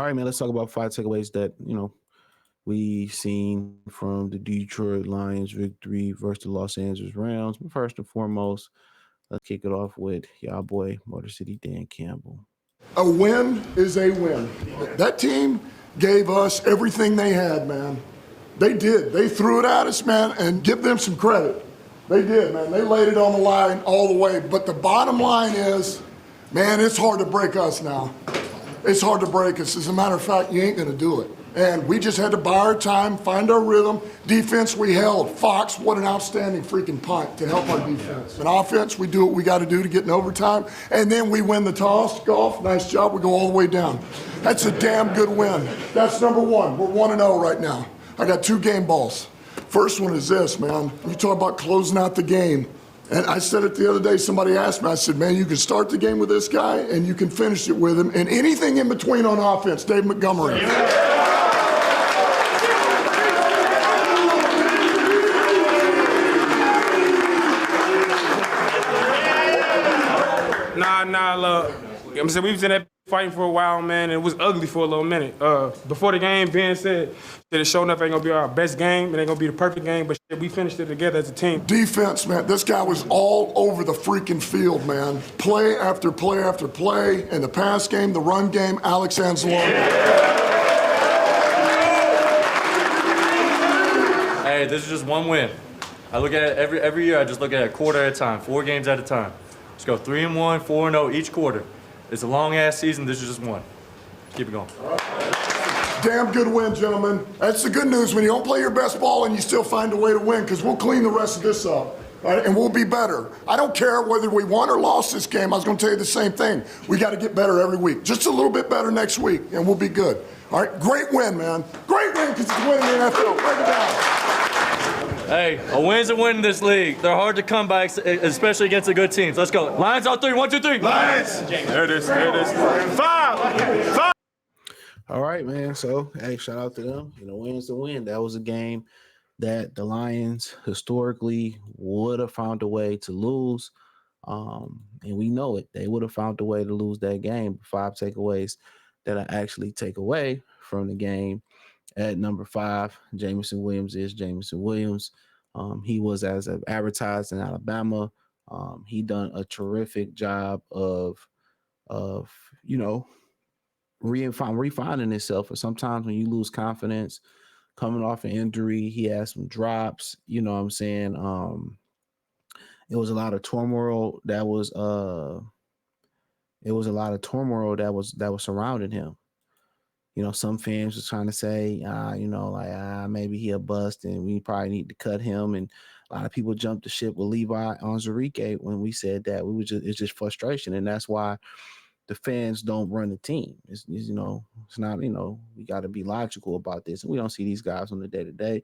All right, man. Let's talk about 5 takeaways that we seen from the Detroit Lions victory versus the Los Angeles Rams. But first and foremost, let's kick it off with y'all boy Motor City Dan Campbell. A win is a win. That team gave us everything they had, man. They did. They threw it at us, man, and give them some credit. They did, man. They laid it on the line all the way. But the bottom line is, man, it's hard to break us now. It's hard to break us. As a matter of fact, you ain't going to do it. And we just had to buy our time, find our rhythm. Defense, we held. Fox, what an outstanding freaking punt to help our defense. In offense, we do what we got to do to get in overtime. And then we win the toss. Golf, nice job. We go all the way down. That's a damn good win. That's number one. We're 1-0 right now. I got 2 game balls. First one is this, man. You talk about closing out the game. And I said it the other day, somebody asked me, I said, man, you can start the game with this guy and you can finish it with him. And anything in between on offense, Dave Montgomery. Look. I'm saying we was in that fighting for a while, man, and it was ugly for a little minute. Before the game, Ben said that it showing up ain't gonna be our best game, it ain't gonna be the perfect game, but shit, we finished it together as a team. Defense, man, this guy was all over the freaking field, man. Play after play after play. In the pass game, the run game, Alex Anzalone. Hey, this is just one win. I look at it every year. I just look at it a quarter at a time, 4 games at a time. Let's go 3-1, 4-0 each quarter. It's a long-ass season. This is just one. Keep it going. Damn good win, gentlemen. That's the good news when you don't play your best ball and you still find a way to win, because we'll clean the rest of this up, right? And we'll be better. I don't care whether we won or lost this game. I was going to tell you the same thing. We got to get better every week. Just a little bit better next week, and we'll be good. All right? Great win, man. Great win, because it's winning the NFL. Break it down. Hey, a win's a win in this league. They're hard to come by, especially against the good teams. Let's go. Lions on 3. 1, 2, 3. Lions! There it is. There it is. 5! All right, man. So, hey, shout out to them. Win's the win. That was a game that the Lions historically would have found a way to lose. And we know it. They would have found a way to lose that game. 5 takeaways that I actually take away from the game. At number 5, Jameson Williams is Jameson Williams. He was as advertised in Alabama. He done a terrific job of refining himself. And sometimes when you lose confidence coming off an injury, he had some drops. You know what I'm saying? It was a lot of turmoil that was surrounding him. Some fans was trying to say, maybe he a bust and we probably need to cut him. And a lot of people jumped the ship with Levi Onwuzurike when we said that. It's just frustration. And that's why the fans don't run the team. It's not, we got to be logical about this. And we don't see these guys on the day-to-day.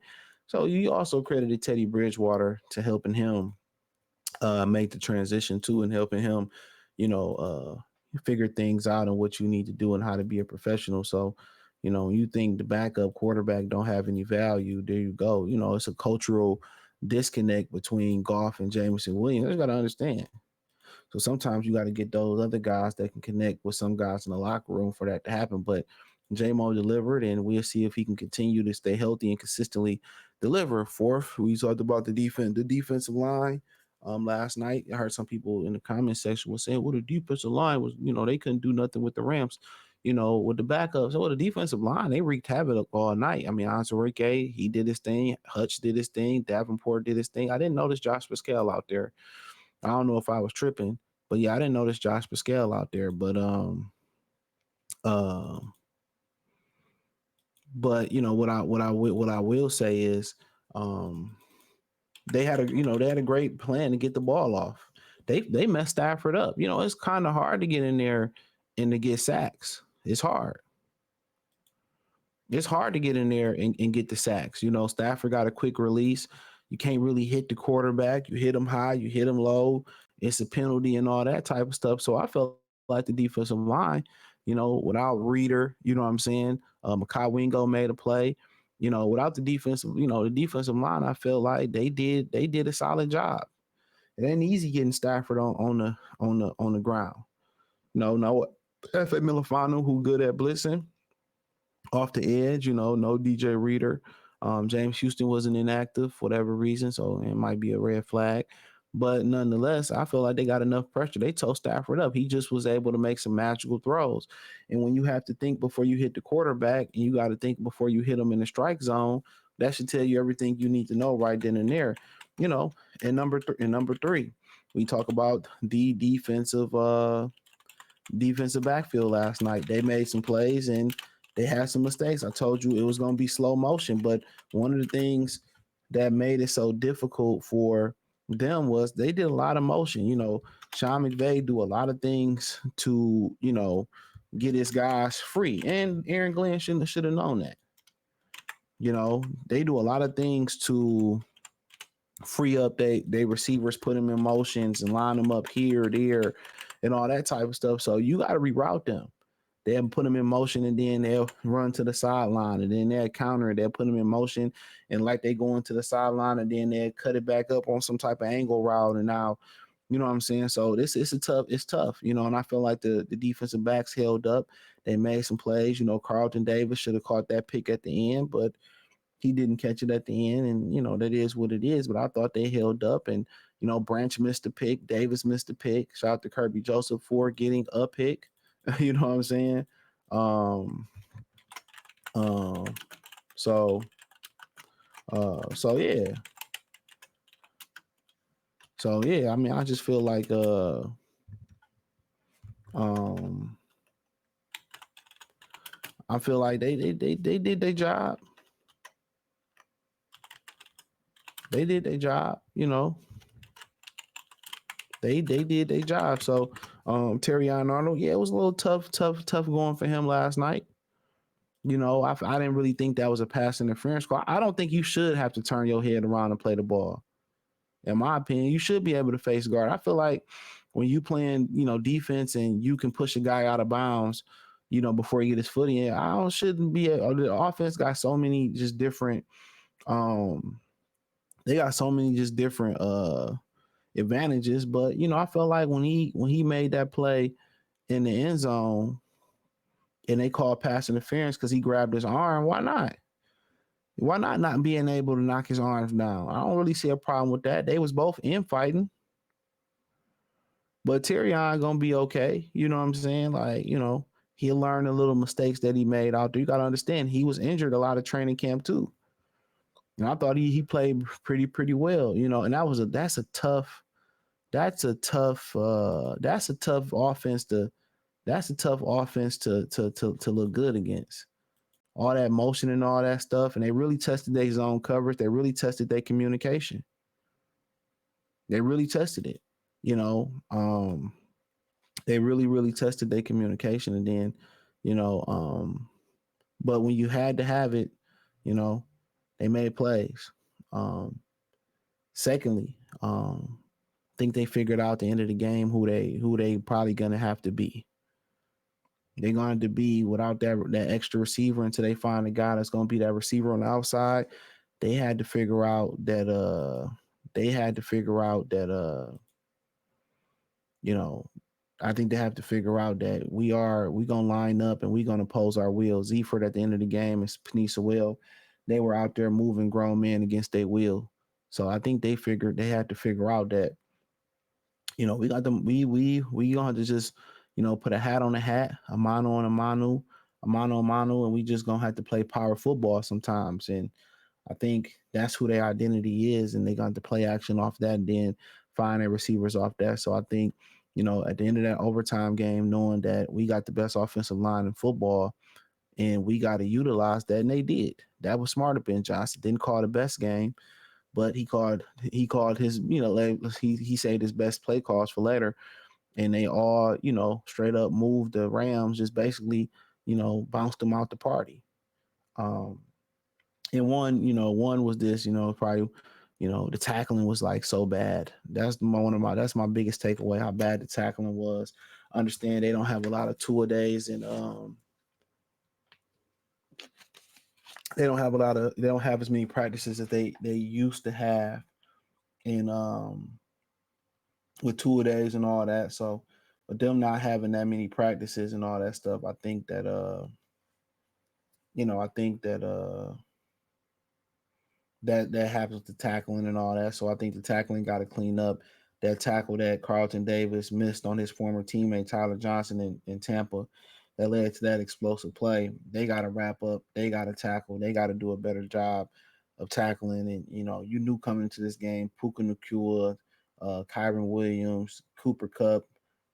So you also credited Teddy Bridgewater to helping him make the transition too, and helping him, figure things out and what you need to do and how to be a professional. So, when you think the backup quarterback don't have any value, there you go. It's a cultural disconnect between Goff and Jameson Williams. You got to understand. So sometimes you got to get those other guys that can connect with some guys in the locker room for that to happen. But J-Mo delivered, and we'll see if he can continue to stay healthy and consistently deliver. 4th, we talked about the defensive line. Last night, I heard some people in the comment section was saying, well, the defensive line was, they couldn't do nothing with the Rams, with the backups. So the defensive line, they wreaked havoc all night. I mean, Onwuzurike, he did his thing. Hutch did his thing. Davenport did his thing. I didn't notice Josh Pascal out there. I don't know if I was tripping, but yeah, I didn't notice Josh Pascal out there. But what I will say is, they had a great plan to get the ball off. They messed Stafford up. It's kind of hard to get in there and to get sacks. It's hard. It's hard to get in there and get the sacks. Stafford got a quick release. You can't really hit the quarterback. You hit him high, you hit him low. It's a penalty and all that type of stuff. So I felt like the defensive line, without Reader, you know what I'm saying? Makai Wingo made a play. Without the defensive line, I feel like they did a solid job. It ain't easy getting Stafford on the ground. No, F.A. Milifano, who good at blitzing, off the edge. No DJ Reader. James Houston wasn't inactive for whatever reason, so it might be a red flag. But nonetheless, I feel like they got enough pressure. They told Stafford up. He just was able to make some magical throws. And when you have to think before you hit the quarterback, and you got to think before you hit him in the strike zone, that should tell you everything you need to know right then and there. You know, and number three, we talk about the defensive backfield last night. They made some plays and they had some mistakes. I told you it was going to be slow motion, but one of the things that made it so difficult for them was they did a lot of motion. Sean McVay do a lot of things to, get his guys free. And Aaron Glenn should have known that. They do a lot of things to free up they receivers, put them in motions and line them up here, there, and all that type of stuff. So you got to reroute them. They'll put them in motion and then they'll run to the sideline and then they'll counter it. They'll put them in motion and like they go into the sideline and then they'll cut it back up on some type of angle route. And now, you know what I'm saying? So it's tough, and I feel like the defensive backs held up. They made some plays. Carlton Davis should have caught that pick at the end, but he didn't catch it at the end, and that is what it is. But I thought they held up, and Branch missed a pick, Davis missed a pick. Shout out to Kirby Joseph for getting a pick. You know what I'm saying? Um, um, so, yeah, so yeah. I mean, I just feel like um, I feel like they did their job. They did their job. They did their job. So Terrion Arnold, yeah, it was a little tough going for him last night. I didn't really think that was a pass interference call. I don't think you should have to turn your head around and play the ball. In my opinion, you should be able to face guard. I feel like when you playing, defense and you can push a guy out of bounds, before he get his foot in, I don't shouldn't be. The offense got so many just different. They got so many just different advantages. But I felt like when he made that play in the end zone and they called pass interference because he grabbed his arm, why not? Why not being able to knock his arms down? I don't really see a problem with that. They was both infighting. But Tyrion gonna be okay. You know what I'm saying? Like, he'll learn the little mistakes that he made out there. You gotta understand he was injured a lot of training camp too. And I thought he played pretty well, and that's a tough offense to look good against. All that motion and all that stuff. And they really tested their zone coverage. They really tested their communication. They really tested it, you know. They really tested their communication. And then, you know, but when you had to have it, you know, they made plays. Secondly, I think they figured out at the end of the game who they probably gonna have to be. They're going to be without that extra receiver until they find a guy that's going to be that receiver on the outside. They had to figure out that you know, I think they have to figure out that we gonna line up and we gonna pose our will. Zeeford at the end of the game and Panisa Will, they were out there moving grown men against their will. So I think they had to figure out that, we got them. We gonna have to just, put a hat on a hat, a mano on a mano, a mano, and we just gonna have to play power football sometimes. And I think that's who their identity is, and they got to play action off that, and then find their receivers off that. So I think, at the end of that overtime game, knowing that we got the best offensive line in football, and we got to utilize that, and they did. That was smart of Ben Johnson. Didn't call the best game, but he called his, he saved his best play calls for later, and they all, straight up moved the Rams, just basically, bounced them out the party. And one was this, probably, the tackling was like so bad. That's my biggest takeaway, how bad the tackling was. Understand they don't have a lot of tour days, and they don't have as many practices as they used to have, and with tour days and all that. So, but them not having that many practices and all that stuff, I think that I think that that happens to tackling and all that. So I think the tackling got to clean up. That tackle that Carlton Davis missed on his former teammate Tyler Johnson in Tampa, that led to that explosive play. They got to wrap up. They got to tackle. They got to do a better job of tackling. And you knew coming into this game, Puka Nakua, Kyron Williams, Cooper Cup,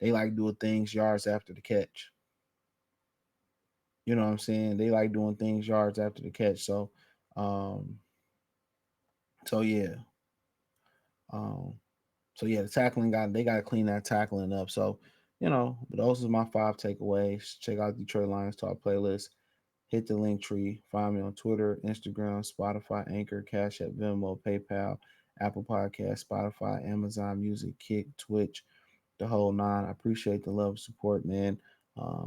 they like doing things yards after the catch. You know what I'm saying? They like doing things yards after the catch. Um, so yeah. Um, So yeah, the tackling they got to clean that tackling up. So, but those are my 5 takeaways. Check out Detroit Lions Talk playlist. Hit the link tree. Find me on Twitter, Instagram, Spotify, Anchor, Cash App, Venmo, PayPal, Apple Podcast, Spotify, Amazon Music, Kick, Twitch, the whole nine. I appreciate the love and support, man.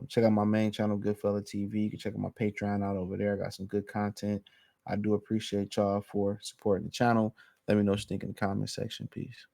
Check out my main channel, Goodfella TV. You can check out my Patreon out over there. I got some good content. I do appreciate y'all for supporting the channel. Let me know what you think in the comment section. Peace.